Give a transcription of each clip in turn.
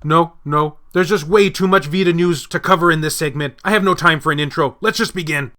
No. There's just way too much Vita news to cover in this segment. I have no time for an intro. Let's just begin.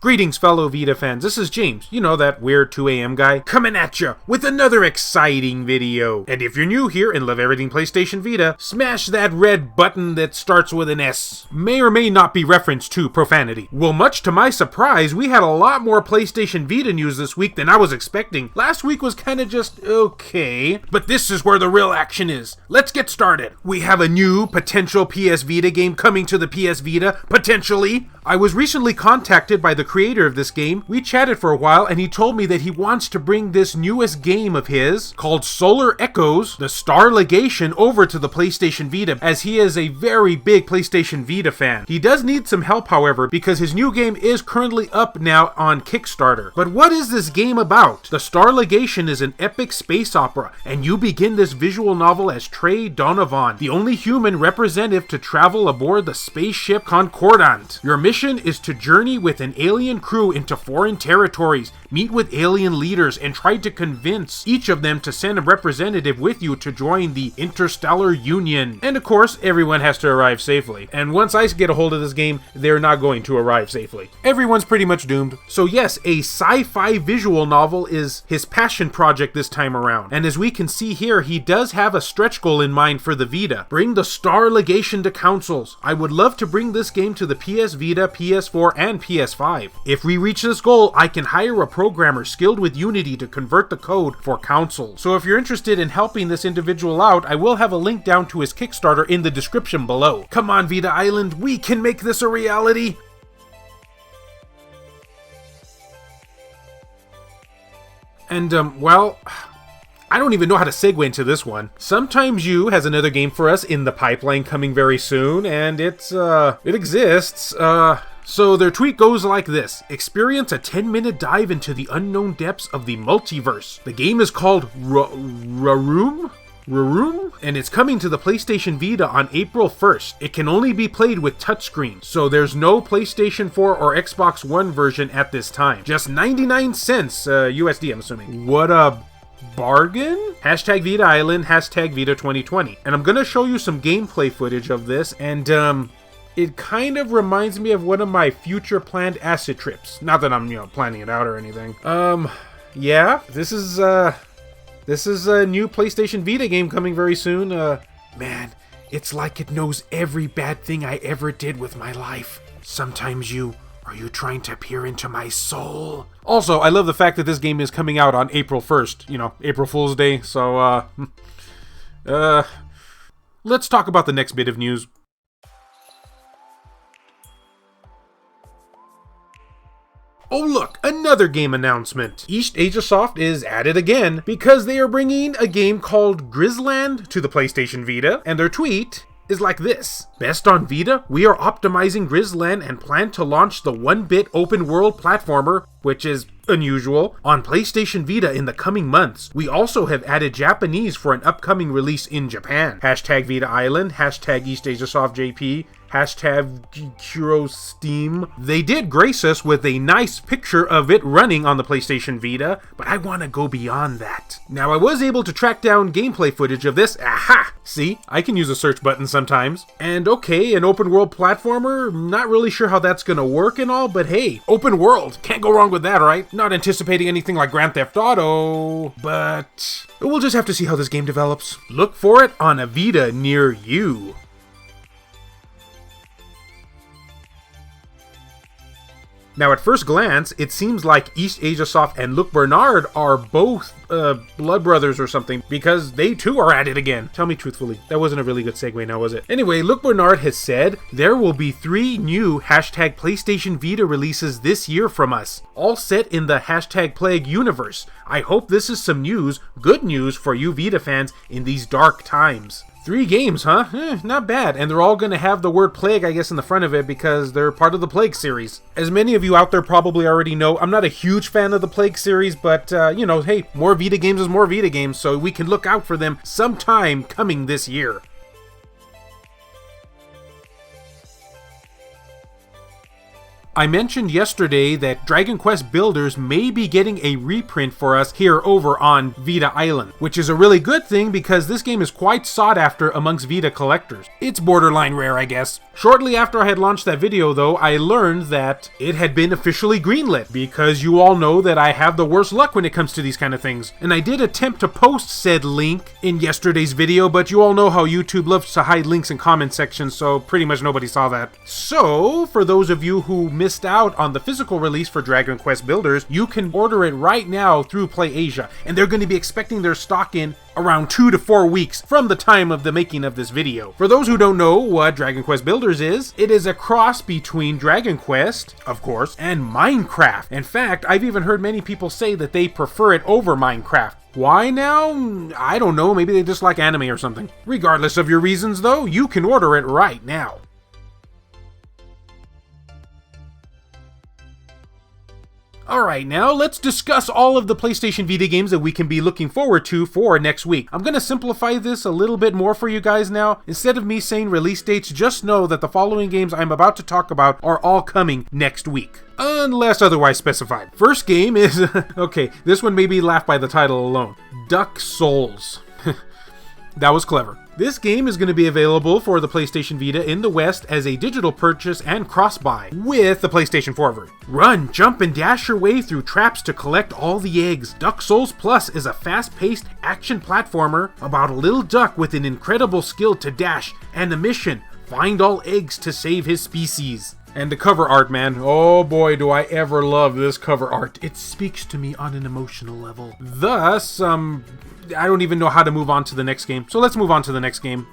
Greetings, fellow Vita fans. This is James, you know, that weird 2 a.m. guy, coming at you with another exciting video. And if you're new here and love everything PlayStation Vita, smash that red button that starts with an S. May or may not be referenced to profanity. Well, much to my surprise, we had a lot more PlayStation Vita news this week than I was expecting. Last week was kind of just okay, but this is where the real action is. Let's get started. We have a new potential PS Vita game coming to the PS Vita, potentially. I was recently contacted by the creator of this game. We chatted for a while and he told me that he wants to bring this newest game of his, called Solar Echoes, the Star Legation, over to the PlayStation Vita, as he is a very big PlayStation Vita fan. He does need some help, however, because his new game is currently up now on Kickstarter. But what is this game about? The Star Legation is an epic space opera, and you begin this visual novel as Trey Donovan, the only human representative to travel aboard the spaceship Concordant. Your mission is to journey with an alien crew into foreign territories, meet with alien leaders, and try to convince each of them to send a representative with you to join the Interstellar Union. And of course, everyone has to arrive safely. And once I get a hold of this game, they're not going to arrive safely. Everyone's pretty much doomed. So yes, a sci-fi visual novel is his passion project this time around. And as we can see here, he does have a stretch goal in mind for the Vita. Bring the Star Legation to consoles. I would love to bring this game to the PS Vita, PS4, and PS5. If we reach this goal, I can hire a programmer skilled with Unity to convert the code for consoles. So if you're interested in helping this individual out, I will have a link down to his Kickstarter in the description below. Come on, Vita Island, we can make this a reality! And, well, I don't even know how to segue into this one. Sometimes You has another game for us in the pipeline coming very soon, and it exists. So their tweet goes like this: experience a 10-minute dive into the unknown depths of the multiverse. The game is called Wurroom? And it's coming to the PlayStation Vita on April 1st. It can only be played with touchscreen, so there's no PlayStation 4 or Xbox One version at this time. Just 99 cents USD, I'm assuming. What a bargain? Hashtag Vita Island, hashtag Vita 2020. And I'm gonna show you some gameplay footage of this, and it kind of reminds me of one of my future planned acid trips. Not that I'm, planning it out or anything. Yeah, this is a new PlayStation Vita game coming very soon. Man, it's like it knows every bad thing I ever did with my life. Sometimes are you trying to peer into my soul? Also, I love the fact that this game is coming out on April 1st, April Fool's Day, so, let's talk about the next bit of news. Oh look, another game announcement. Eastasiaaoft is at it again because they are bringing a game called Grizland to the PlayStation Vita, and their tweet is like this: best on Vita, we are optimizing Grizland and plan to launch the 1-bit open world platformer, which is unusual, on PlayStation Vita in the coming months. We also have added Japanese for an upcoming release in Japan. Hashtag Vita Island, hashtag Eastasiaaoft JP, hashtag KuroSteam. They did grace us with a nice picture of it running on the PlayStation Vita, but I want to go beyond that. Now, I was able to track down gameplay footage of this. Aha! See, I can use a search button sometimes. And okay, an open world platformer, not really sure how that's gonna work and all, but hey, open world, can't go wrong with that, right? Not anticipating anything like Grand Theft Auto, but we'll just have to see how this game develops. Look for it on a Vita near you. Now, at first glance, it seems like Eastasiaaoft and Luc Bernard are both blood brothers or something, because they too are at it again. Tell me truthfully, that wasn't a really good segue now, was it? Anyway, Luc Bernard has said there will be 3 new hashtag PlayStation Vita releases this year from us, all set in the hashtag Plague universe. I hope this is some news, good news for you Vita fans in these dark times. 3 games, huh? Not bad. And they're all going to have the word Plague, I guess, in the front of it because they're part of the Plague series. As many of you out there probably already know, I'm not a huge fan of the Plague series, but, hey, more Vita games is more Vita games, so we can look out for them sometime coming this year. I mentioned yesterday that Dragon Quest Builders may be getting a reprint for us here over on Vita Island, which is a really good thing because this game is quite sought after amongst Vita collectors. It's borderline rare, I guess. Shortly after I had launched that video though, I learned that it had been officially greenlit, because you all know that I have the worst luck when it comes to these kind of things. And I did attempt to post said link in yesterday's video, but you all know how YouTube loves to hide links in comment sections, so pretty much nobody saw that. So, for those of you who missed out on the physical release for Dragon Quest Builders, you can order it right now through PlayAsia, and they're going to be expecting their stock in around 2 to 4 weeks from the time of the making of this video. For those who don't know what Dragon Quest Builders is, it is a cross between Dragon Quest, of course, and Minecraft. In fact, I've even heard many people say that they prefer it over Minecraft. Why now? I don't know, maybe they just like anime or something. Regardless of your reasons though, you can order it right now. Alright, now let's discuss all of the PlayStation Vita games that we can be looking forward to for next week. I'm going to simplify this a little bit more for you guys now. Instead of me saying release dates, just know that the following games I'm about to talk about are all coming next week, unless otherwise specified. First game is, okay, this one made me laugh by the title alone. Duck Souls. That was clever. This game is going to be available for the PlayStation Vita in the West as a digital purchase and cross-buy with the PlayStation 4 version. Run, jump, and dash your way through traps to collect all the eggs. Duck Souls Plus is a fast-paced action platformer about a little duck with an incredible skill to dash and a mission: find all eggs to save his species. And the cover art, man, oh boy do I ever love this cover art. It speaks to me on an emotional level. Thus, I don't even know how to move on to the next game, so let's move on to the next game.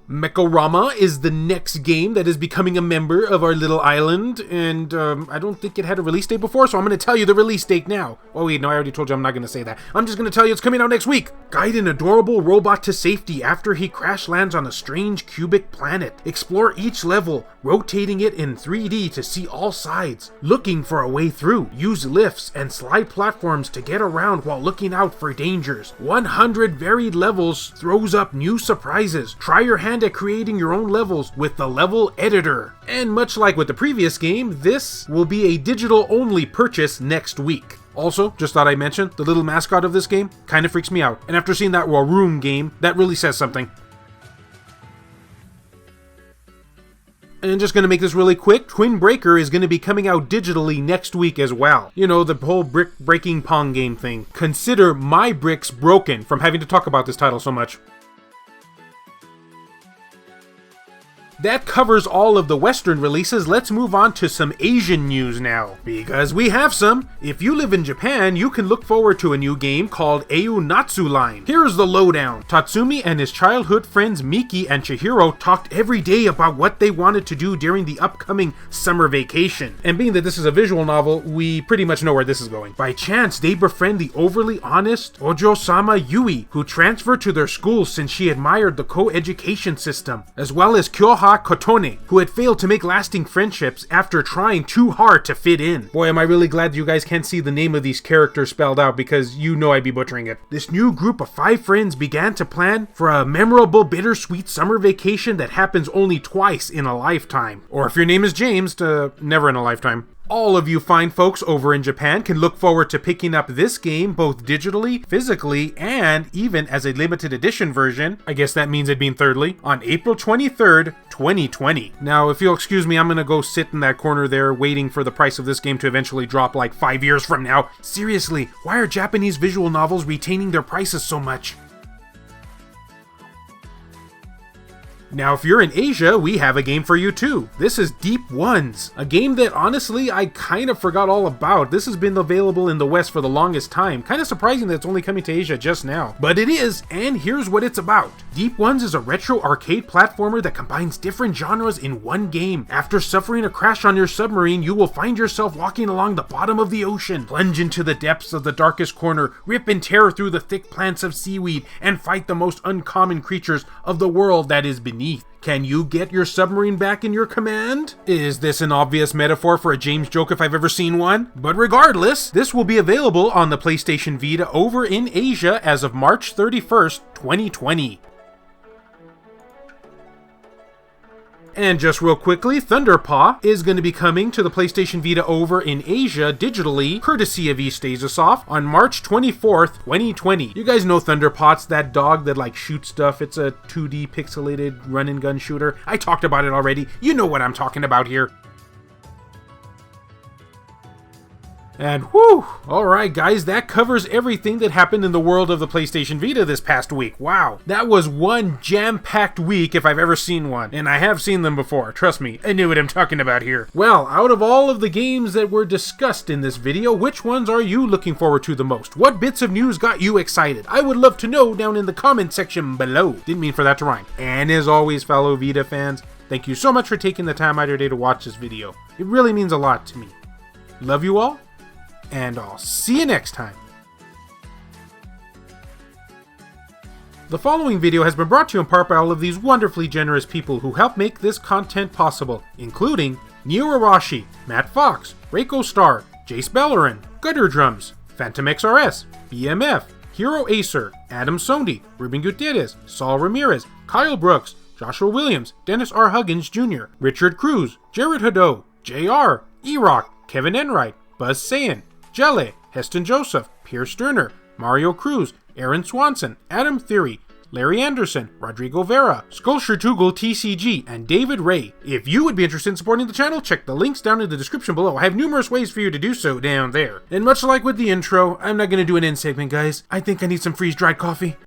Mekorama is the next game that is becoming a member of our little island, and I don't think it had a release date before, so I'm going to tell you the release date now. Oh wait, no, I already told you I'm not going to say that. I'm just going to tell you it's coming out next week. Guide an adorable robot to safety after he crash lands on a strange cubic planet. Explore each level, rotating it in 3D to see all sides, looking for a way through. Use lifts and slide platforms to get around while looking out for dangers. 100 varied levels throws up new surprises. Try your hand at creating your own levels with the level editor. And much like with the previous game, this will be a digital only purchase next week. Also, just thought I'd mention, the little mascot of this game kind of freaks me out. And after seeing that Wurroom game, that really says something. And just going to make this really quick, Twin Breaker is going to be coming out digitally next week as well. You know, the whole brick breaking Pong game thing. Consider my bricks broken from having to talk about this title so much. That covers all of the Western releases. Let's move on to some Asian news now, because we have some. If you live in Japan, you can look forward to a new game called Aonatsu Line. Here's the lowdown. Tatsumi and his childhood friends Miki and Chihiro talked every day about what they wanted to do during the upcoming summer vacation. And being that this is a visual novel, we pretty much know where this is going. By chance, they befriend the overly honest Ojo-sama Yui, who transferred to their school since she admired the co-education system, as well as Kyoha Kotone, who had failed to make lasting friendships after trying too hard to fit in. Boy, am I really glad you guys can't see the name of these characters spelled out, because you know I'd be butchering it. This new group of 5 friends began to plan for a memorable bittersweet summer vacation that happens only twice in a lifetime. Or if your name is James, never in a lifetime. All of you fine folks over in Japan can look forward to picking up this game both digitally, physically, and even as a limited edition version, I guess that means it being thirdly, on April 23rd, 2020. Now, if you'll excuse me, I'm gonna go sit in that corner there waiting for the price of this game to eventually drop like 5 years from now. Seriously, why are Japanese visual novels retaining their prices so much? Now, if you're in Asia, we have a game for you too. This is Deep Ones, a game that honestly I kind of forgot all about. This has been available in the West for the longest time. Kind of surprising that it's only coming to Asia just now. But it is, and here's what it's about. Deep Ones is a retro arcade platformer that combines different genres in one game. After suffering a crash on your submarine, you will find yourself walking along the bottom of the ocean, plunge into the depths of the darkest corner, rip and tear through the thick plants of seaweed, and fight the most uncommon creatures of the world that is beneath. Can you get your submarine back in your command? Is this an obvious metaphor for a James joke if I've ever seen one? But regardless, this will be available on the PlayStation Vita over in Asia as of March 31st, 2020. And just real quickly, Thunderpaw is going to be coming to the PlayStation Vita over in Asia digitally, courtesy of Eastasiaaoft, on March 24th, 2020. You guys know Thunderpaw's that dog that like shoots stuff. It's a 2D pixelated run and gun shooter. I talked about it already. You know what I'm talking about here. And whew, alright guys, that covers everything that happened in the world of the PlayStation Vita this past week. Wow, that was one jam-packed week if I've ever seen one. And I have seen them before, trust me, I knew what I'm talking about here. Well, out of all of the games that were discussed in this video, which ones are you looking forward to the most? What bits of news got you excited? I would love to know down in the comment section below. Didn't mean for that to rhyme. And as always, fellow Vita fans, thank you so much for taking the time out of your day to watch this video. It really means a lot to me. Love you all, and I'll see you next time. The following video has been brought to you in part by all of these wonderfully generous people who help make this content possible, including Neo Arashi, Matt Fox, Reiko Star, Jace Bellerin, Gutter Drums, Phantom XRS, BMF, Hero Acer, Adam Sondi, Ruben Gutierrez, Saul Ramirez, Kyle Brooks, Joshua Williams, Dennis R. Huggins Jr., Richard Cruz, Jared Haddo, JR, E-Rock, Kevin Enright, Buzz Sayin, Jelly, Heston Joseph, Pierce Sterner, Mario Cruz, Aaron Swanson, Adam Theory, Larry Anderson, Rodrigo Vera, Sculpture Tugel TCG, and David Ray. If you would be interested in supporting the channel, check the links down in the description below. I have numerous ways for you to do so down there. And much like with the intro, I'm not going to do an end segment, guys. I think I need some freeze-dried coffee.